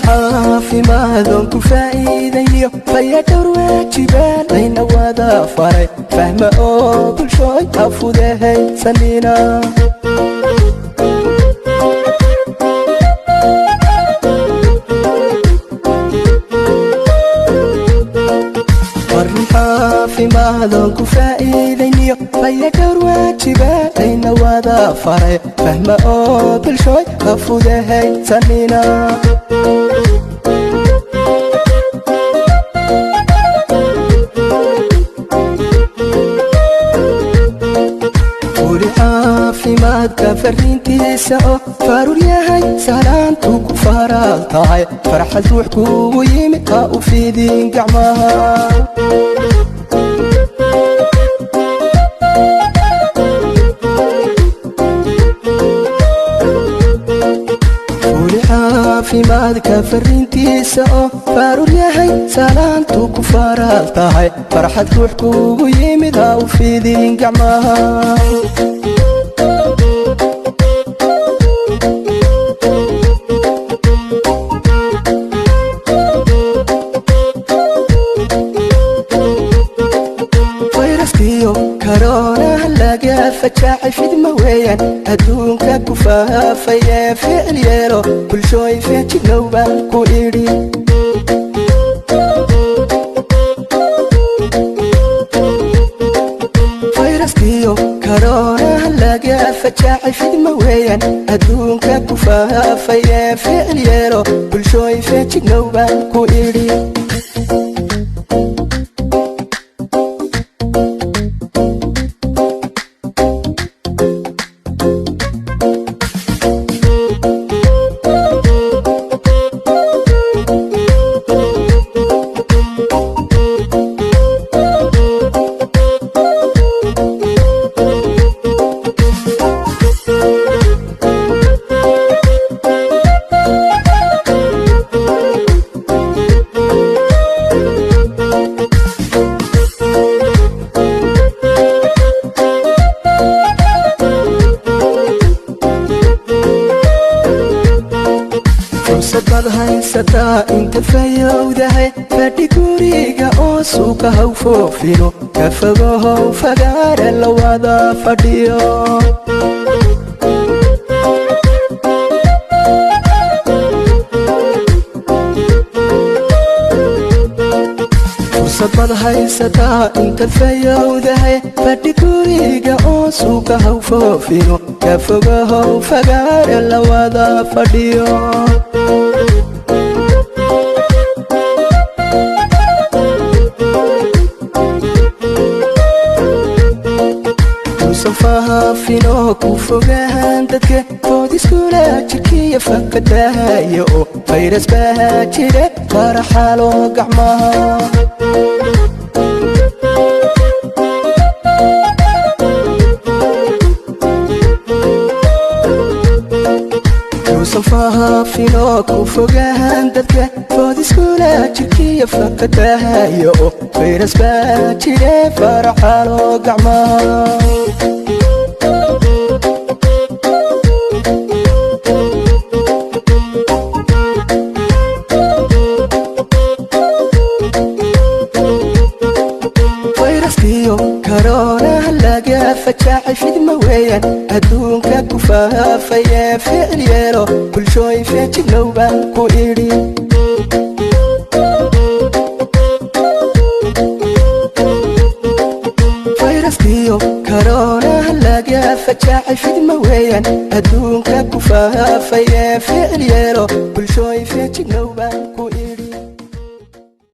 caafimaadon ku faa'iidayo fayadhowr waajibaan ayna wada faray fahma oo bulshooy afudahaysanina caafimaadon ku faa'iidayo fayadhowr waajibaan ayna wada faray fahma oo bulshooy afudahaysanina caafimaadka fariintiisa oo faarur yahay salaantu ku faraal tahay farxad ruux kugu yimid ha u fidin gacmaha caafimaadka fariintiisa oo faarur yahay salaantu ku faraal tahay farxad ruux kugu yimid ha u fidin gacmaha كورونا laga fajaacay fidma weeyaan adduunka ku faafaya ficil yeelo bulshooy feejignow baan ku idhi fayraskiyo كورونا laga fajaacay fidma weeyaan adduunka ku faafaya ficil yeelo bulshooy feejignow baan ku idhi صدد هيستا انت فيودهي فدي كوريغا او سوكا هاو فوفينو كفغوهو فغار اللوادا فديو صدد هيستا انت فيودهي فدي كوريغا او سوكا هاو فوفينو كفغوهو فغار اللوادا فديو صفاها فينو كوفوغان ددك فوديسكولا جيكي فكداها يو فيرس باها جيري فرحالو قعماها صفاها فينو كوفوغان ددك فوديسكولا جيكي فكداها يو فيرس باها جيري فرحالو قعماها كورونا laga fajaacay fidma weeyaan adduunka ku faafaya ficil yeelo bulshooy feejignow baan ku idhi fayraskiyo كورونا laga fajaacay fidma weeyaan adduunka ku faafaya ficil yeelo